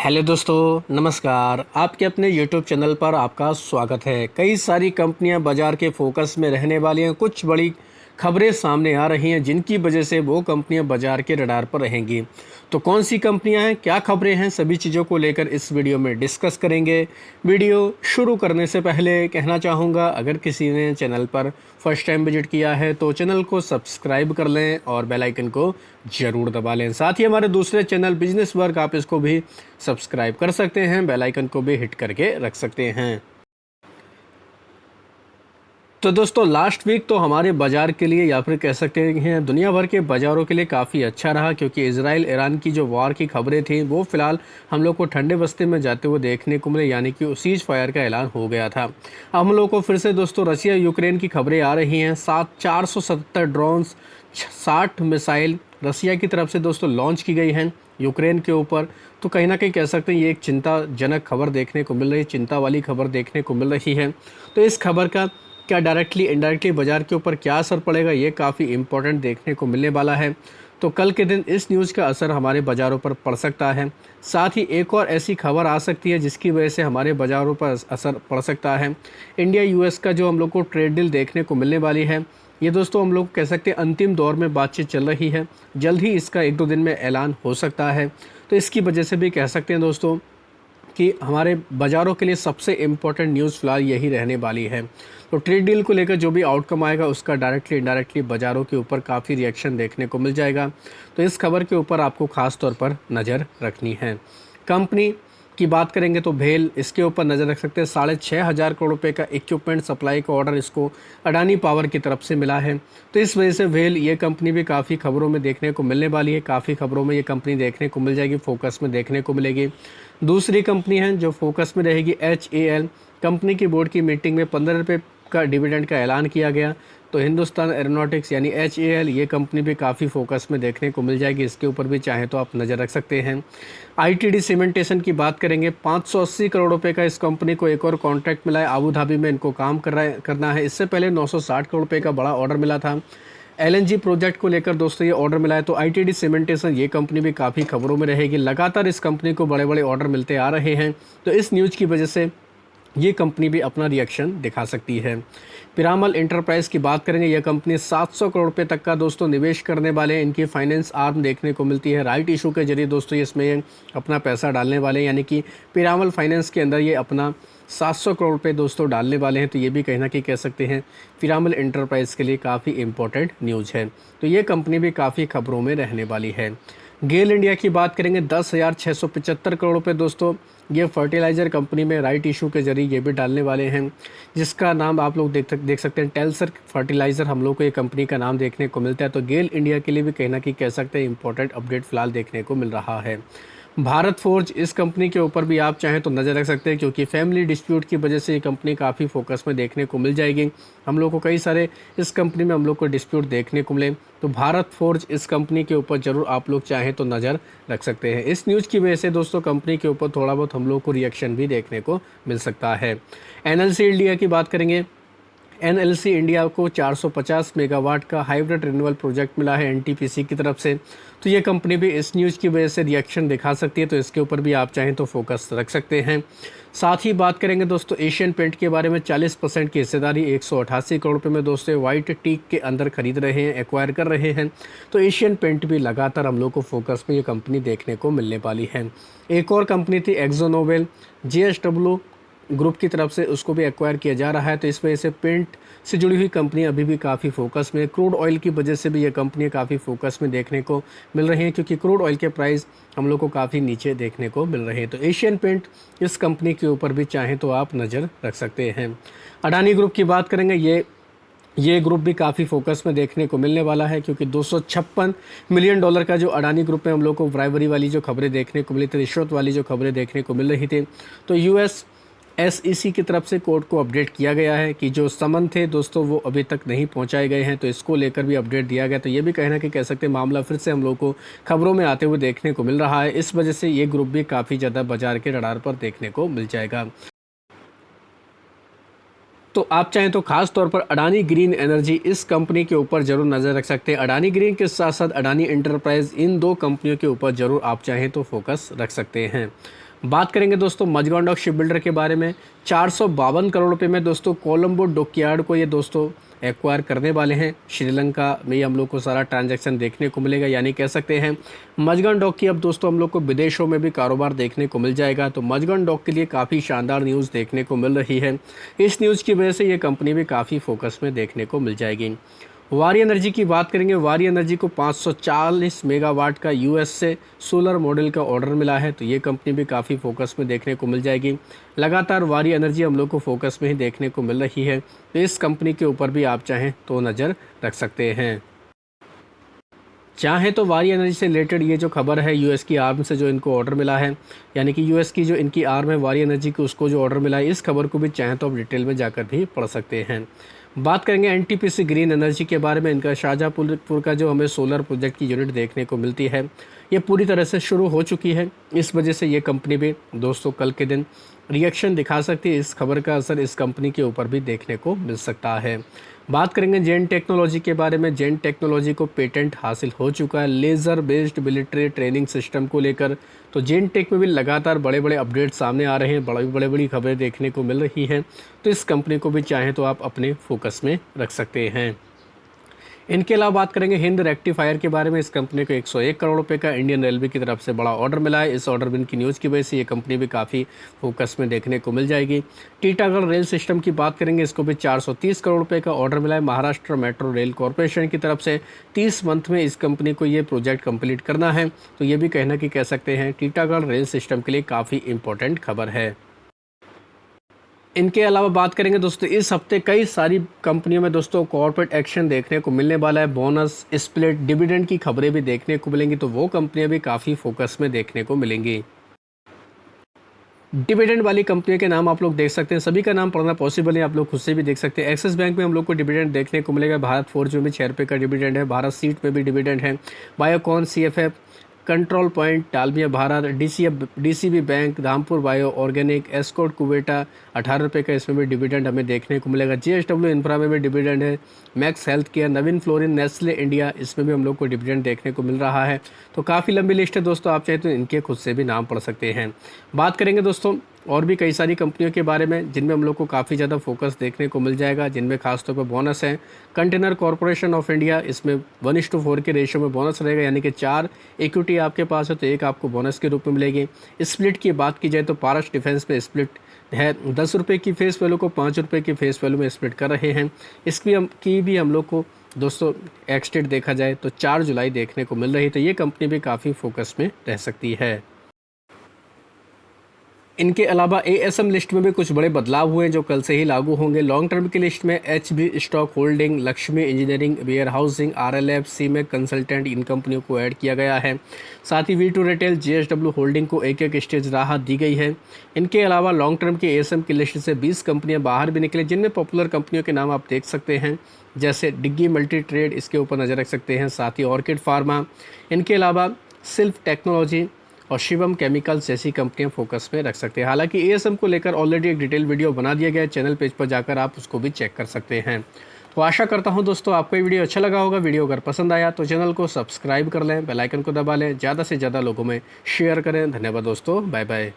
Hello दोस्तों, नमस्कार। आपके अपने यूट्यूब चैनल पर आपका स्वागत है। कई सारी कंपनियां बाज़ार के फोकस में रहने वाली हैं। कुछ बड़ी खबरें सामने आ रही हैं जिनकी वजह से वो कंपनियां बाज़ार के रडार पर रहेंगी। तो कौन सी कंपनियां हैं, क्या खबरें हैं, सभी चीज़ों को लेकर इस वीडियो में डिस्कस करेंगे। वीडियो शुरू करने से पहले कहना चाहूँगा, अगर किसी ने चैनल पर फर्स्ट टाइम विजिट किया है तो चैनल को सब्सक्राइब कर लें और बेल आइकन को ज़रूर दबा लें। साथ ही हमारे दूसरे चैनल बिजनेस वर्क, आप इसको भी सब्सक्राइब कर सकते हैं, बेल आइकन को भी हिट करके रख सकते हैं। तो दोस्तों, लास्ट वीक तो हमारे बाज़ार के लिए या फिर कह सकते हैं दुनिया भर के बाज़ारों के लिए काफ़ी अच्छा रहा, क्योंकि इजराइल ईरान की जो वॉर की खबरें थी वो फ़िलहाल हम लोग को ठंडे बस्ते में जाते हुए देखने को मिले, यानी कि सीज फायर का ऐलान हो गया था। अब हम लोग को फिर से दोस्तों रसिया यूक्रेन की खबरें आ रही हैं। 477 ड्रोन्स, 60 मिसाइल रसिया की तरफ से दोस्तों लॉन्च की गई हैं यूक्रेन के ऊपर। तो कहीं ना कहीं कह सकते हैं ये एक चिंताजनक खबर देखने को मिल रही है, चिंता वाली खबर देखने को मिल रही है। तो इस खबर का क्या डायरेक्टली इनडायरेक्टली बाज़ार के ऊपर क्या असर पड़ेगा, ये काफ़ी इंपॉर्टेंट देखने को मिलने वाला है। तो कल के दिन इस न्यूज़ का असर हमारे बाज़ारों पर पड़ सकता है। साथ ही एक और ऐसी खबर आ सकती है जिसकी वजह से हमारे बाज़ारों पर असर पड़ सकता है। इंडिया यूएस का जो हम लोग को ट्रेड डील देखने को मिलने वाली है, ये दोस्तों हम लोग कह सकते हैं अंतिम दौर में बातचीत चल रही है। जल्द ही इसका 1-2 दिन में ऐलान हो सकता है। तो इसकी वजह से भी कह सकते हैं दोस्तों कि हमारे बाज़ारों के लिए सबसे इम्पोर्टेंट न्यूज़ फ़िलहाल यही रहने वाली है। तो ट्रेड डील को लेकर जो भी आउटकम आएगा उसका डायरेक्टली इनडायरेक्टली बाज़ारों के ऊपर काफ़ी रिएक्शन देखने को मिल जाएगा। तो इस खबर के ऊपर आपको ख़ास तौर पर नज़र रखनी है। कंपनी की बात करेंगे तो भेल, इसके ऊपर नज़र रख सकते हैं। 6,500 करोड़ रुपए का इक्विपमेंट सप्लाई का ऑर्डर इसको अडानी पावर की तरफ से मिला है। तो इस वजह से भेल ये कंपनी भी काफ़ी खबरों में देखने को मिलने वाली है। काफ़ी खबरों में ये कंपनी देखने को मिल जाएगी, फोकस में देखने को मिलेगी। दूसरी कंपनी है जो फोकस में रहेगी, HAL कंपनी की बोर्ड की मीटिंग में 15 रुपये का डिविडेंड का ऐलान किया गया। तो हिंदुस्तान एरोनॉटिक्स यानी HAL ये कंपनी भी काफ़ी फोकस में देखने को मिल जाएगी। इसके ऊपर भी चाहे तो आप नज़र रख सकते हैं। ITD सीमेंटेशन की बात करेंगे, 580 करोड़ रुपए का इस कंपनी को एक और कॉन्ट्रैक्ट मिला है। आबू धाबी में इनको काम करना है। इससे पहले 960 करोड़ रुपए का बड़ा ऑर्डर मिला था। LNG प्रोजेक्ट को लेकर दोस्तों ये ऑर्डर मिला है। तो ITD सीमेंटेशन ये कंपनी भी काफ़ी खबरों में रहेगी। लगातार इस कंपनी को बड़े बड़े ऑर्डर मिलते आ रहे हैं। तो इस न्यूज़ की वजह से ये कंपनी भी अपना रिएक्शन दिखा सकती है। पिरामल इंटरप्राइज की बात करेंगे, यह कंपनी 700 करोड़ रुपए तक का दोस्तों निवेश करने वाले हैं। इनकी फाइनेंस आर्म देखने को मिलती है। राइट इशू के जरिए दोस्तों इसमें अपना पैसा डालने वाले हैं, यानी कि पिरामल फाइनेंस के अंदर ये अपना 700 करोड़ रुपए दोस्तों डालने वाले हैं। तो ये भी कहीं ना कहीं कह सकते हैं पिरामल इंटरप्राइज के लिए काफ़ी इंपॉर्टेंट न्यूज़ है। तो ये कंपनी भी काफ़ी खबरों में रहने वाली है। गेल इंडिया की बात करेंगे, 10,675 करोड़ रुपए दोस्तों ये फर्टिलाइज़र कंपनी में राइट इशू के जरिए ये भी डालने वाले हैं, जिसका नाम आप लोग देख सकते हैं टेल्सर फर्टिलाइज़र। हम लोग को ये कंपनी का नाम देखने को मिलता है। तो गेल इंडिया के लिए भी कहीं ना कहीं कह सकते हैं इंपॉर्टेंट अपडेट फ़िलहाल देखने को मिल रहा है। भारत फोर्ज, इस कंपनी के ऊपर भी आप चाहें तो नज़र रख सकते हैं, क्योंकि फैमिली डिस्प्यूट की वजह से ये कंपनी काफ़ी फोकस में देखने को मिल जाएगी। हम लोग को कई सारे इस कंपनी में हम लोग को डिस्प्यूट देखने को मिले। तो भारत फोर्ज इस कंपनी के ऊपर ज़रूर आप लोग चाहें तो नज़र रख सकते हैं। इस न्यूज़ की वजह से दोस्तों कंपनी के ऊपर थोड़ा बहुत हम लोग को रिएक्शन भी देखने को मिल सकता है। NLC इंडिया की बात करेंगे, NLC इंडिया को 450 मेगावाट का हाइब्रिड रिन्यूएबल प्रोजेक्ट मिला है NTPC की तरफ से। तो ये कंपनी भी इस न्यूज़ की वजह से रिएक्शन दिखा सकती है। तो इसके ऊपर भी आप चाहें तो फोकस रख सकते हैं। साथ ही बात करेंगे दोस्तों एशियन पेंट के बारे में, 40% की हिस्सेदारी 188 करोड़ रुपये में दोस्तों वाइट टीक के अंदर खरीद रहे हैं, एक्वायर कर रहे हैं। तो एशियन पेंट भी लगातार हम लोग को फोकस में ये कंपनी देखने को मिलने वाली है। एक और कंपनी थी एक्जो नोबेल, JSW ग्रुप की तरफ से उसको भी एक्वायर किया जा रहा है। तो इस वजह से पेंट से जुड़ी हुई कंपनी अभी भी काफ़ी फोकस में। क्रूड ऑयल की वजह से भी ये कंपनी काफ़ी फोकस में देखने को मिल रही हैं, क्योंकि क्रूड ऑयल के प्राइस हम लोग को काफ़ी नीचे देखने को मिल रहे हैं। तो एशियन पेंट इस कंपनी के ऊपर भी चाहें तो आप नज़र रख सकते हैं। अडानी ग्रुप की बात करेंगे, ये ग्रुप भी काफ़ी फोकस में देखने को मिलने वाला है, क्योंकि $256 मिलियन का जो अडानी ग्रुप में हम लोग को ब्राइवरी वाली जो खबरें देखने को मिली थी, रिश्वत वाली जो खबरें देखने को मिल रही थी, तो US SEC की तरफ से कोर्ट को अपडेट किया गया है कि जो समन थे दोस्तों वो अभी तक नहीं पहुंचाए गए हैं। तो इसको लेकर भी अपडेट दिया गया। तो ये भी कहना कि कह सकते हैं मामला फिर से हम लोग को खबरों में आते हुए देखने को मिल रहा है। इस वजह से ये ग्रुप भी काफ़ी ज़्यादा बाजार के रडार पर देखने को मिल जाएगा। तो आप चाहें तो खास तौर पर अडानी ग्रीन एनर्जी, इस कंपनी के ऊपर जरूर नज़र रख सकते हैं। अडानी ग्रीन के साथ साथ अडानी इंटरप्राइज, इन दो कंपनियों के ऊपर जरूर आप चाहें तो फोकस रख सकते हैं। बात करेंगे दोस्तों मजगांव डॉक शिप बिल्डर के बारे में। 452 करोड़ रुपए में दोस्तों कोलंबो डॉकयार्ड को ये दोस्तों एक्वायर करने वाले हैं। श्रीलंका में ही हम लोग को सारा ट्रांजैक्शन देखने को मिलेगा, यानी कह सकते हैं मजगांव डॉक की अब दोस्तों हम लोग को विदेशों में भी कारोबार देखने को मिल जाएगा। तो मजगांव डॉक के लिए काफ़ी शानदार न्यूज़ देखने को मिल रही है। इस न्यूज़ की वजह से ये कंपनी भी काफ़ी फोकस में देखने को मिल जाएगी। वारी एनर्जी की बात करेंगे। वारी एनर्जी को 540 मेगावाट का यूएस से सोलर मॉडल का ऑर्डर मिला है, तो ये कंपनी भी काफ़ी फोकस में देखने को मिल जाएगी। लगातार वारी एनर्जी हम लोग को फोकस में ही देखने को मिल रही है, तो इस कंपनी के ऊपर भी आप चाहें तो नज़र रख सकते हैं। चाहे तो वारी एनर्जी से रिलेटेड ये जो खबर है यूएस की आर्म से जो इनको ऑर्डर मिला है, यानी कि यूएस की जो इनकी आर्म है वारी एनर्जी की, उसको जो ऑर्डर मिला है, इस खबर को भी चाहें तो आप डिटेल में जाकर भी पढ़ सकते हैं। बात करेंगे एनटीपीसी ग्रीन एनर्जी के बारे में। इनका शाहजहाँपुर का जो हमें सोलर प्रोजेक्ट की यूनिट देखने को मिलती है, ये पूरी तरह से शुरू हो चुकी है। इस वजह से ये कंपनी भी दोस्तों कल के दिन रिएक्शन दिखा सकती है। इस खबर का असर इस कंपनी के ऊपर भी देखने को मिल सकता है। बात करेंगे जेन टेक्नोलॉजी के बारे में। जेन टेक्नोलॉजी को पेटेंट हासिल हो चुका है laser based military training system को लेकर। तो जेन टेक में भी लगातार बड़े बड़े अपडेट सामने आ रहे हैं, बड़ी खबरें देखने को मिल रही हैं। तो इस कंपनी को भी चाहें तो आप अपने फोकस में रख सकते हैं। इनके अलावा बात करेंगे हिंद रेक्टिफायर के बारे में। इस कंपनी को 101 करोड़ रुपए का इंडियन रेलवे की तरफ से बड़ा ऑर्डर मिला है। इस ऑर्डर विन की न्यूज़ की वजह से ये कंपनी भी काफ़ी फोकस में देखने को मिल जाएगी। टीटागढ़ रेल सिस्टम की बात करेंगे। इसको भी 430 करोड़ रुपए का ऑर्डर मिला है महाराष्ट्र मेट्रो रेल कॉरपोरेशन की तरफ से। 30 मंथ में इस कंपनी को ये प्रोजेक्ट कंप्लीट करना है। तो ये भी कहना कि कह सकते हैं टीटागढ़ रेल सिस्टम के लिए काफ़ी इंपॉर्टेंट खबर है। इनके अलावा बात करेंगे दोस्तों इस हफ्ते कई सारी कंपनियों में दोस्तों कॉर्पोरेट एक्शन देखने को मिलने वाला है। बोनस, स्प्लिट, डिविडेंड की खबरें भी देखने को मिलेंगी, तो वो कंपनियां भी काफ़ी फोकस में देखने को मिलेंगी। डिविडेंड वाली कंपनियों के नाम आप लोग देख सकते हैं, सभी का नाम पढ़ना पॉसिबल है, आप लोग खुद से भी देख सकते हैं। एक्सिस बैंक में हम लोग को डिविडेंड देखने को मिलेगा। भारत फोर्ज में भी 6 रुपये का डिविडेंड है। भारत सीट में भी डिविडेंड है। Biocon, CFF, Control Point, Dalmia Bharat, DCB bank, Dhampur bio organic, Escort Kubota 18 रुपये का, इसमें भी डिविडेंड हमें देखने को मिलेगा। JSW इंफ्रा में भी डिविडेंड है। मैक्स हेल्थ केयर, नवीन फ्लोरिन, नेस्ले इंडिया, इसमें भी हम लोग को डिविडेंड देखने को मिल रहा है। तो काफ़ी लंबी लिस्ट है दोस्तों, आप चाहे तो इनके खुद से भी नाम पढ़ सकते हैं। बात करेंगे दोस्तों और भी कई सारी कंपनियों के बारे में जिनमें हम लोग को काफ़ी ज़्यादा फोकस देखने को मिल जाएगा, जिनमें खासतौर पर बोनस है। कंटेनर कॉरपोरेशन ऑफ इंडिया, इसमें 1:4 के रेशियो में बोनस रहेगा, यानी कि 4 इक्विटी आपके पास है तो 1 आपको बोनस के रूप में मिलेगी। स्प्लिट की बात की जाए तो पारस डिफेंस में स्प्लिट है। 10 रुपये की फेस वैल्यू को 5 रुपये की फेस वैल्यू में स्प्लिट कर रहे हैं। इसकी भी हम लोग को दोस्तों एक्सटेट देखा जाए तो 4 जुलाई देखने को मिल रही है, तो ये कंपनी भी काफ़ी फोकस में रह सकती है। इनके अलावा ASM लिस्ट में भी कुछ बड़े बदलाव हुए हैं जो कल से ही लागू होंगे। लॉन्ग टर्म की लिस्ट में HB stock holding, Lakshmi engineering, warehousing, RLF, सीमेक कंसल्टेंट, इन कंपनियों को ऐड किया गया है। साथ ही V2 रिटेल, JSW होल्डिंग को एक स्टेज राहत दी गई है। इनके अलावा लॉन्ग टर्म की ASM की लिस्ट से 20 कंपनियाँ बाहर भी निकले, जिनमें पॉपुलर कंपनियों के नाम आप देख सकते हैं, जैसे डिग्गी मल्टी ट्रेड, इसके ऊपर नज़र रख सकते हैं। साथ ही ऑर्किड फार्मा, इनके अलावा सिल्फ टेक्नोलॉजी और शिवम केमिकल्स जैसी कंपनियां फोकस में रख सकते हैं। हालांकि ASM को लेकर ऑलरेडी एक डिटेल वीडियो बना दिया गया है, चैनल पेज पर जाकर आप उसको भी चेक कर सकते हैं। तो आशा करता हूं दोस्तों आपको ये वीडियो अच्छा लगा होगा। वीडियो अगर पसंद आया तो चैनल को सब्सक्राइब कर लें, बेल आइकन को दबा लें, ज़्यादा से ज़्यादा लोगों में शेयर करें। धन्यवाद दोस्तों, बाय बाय।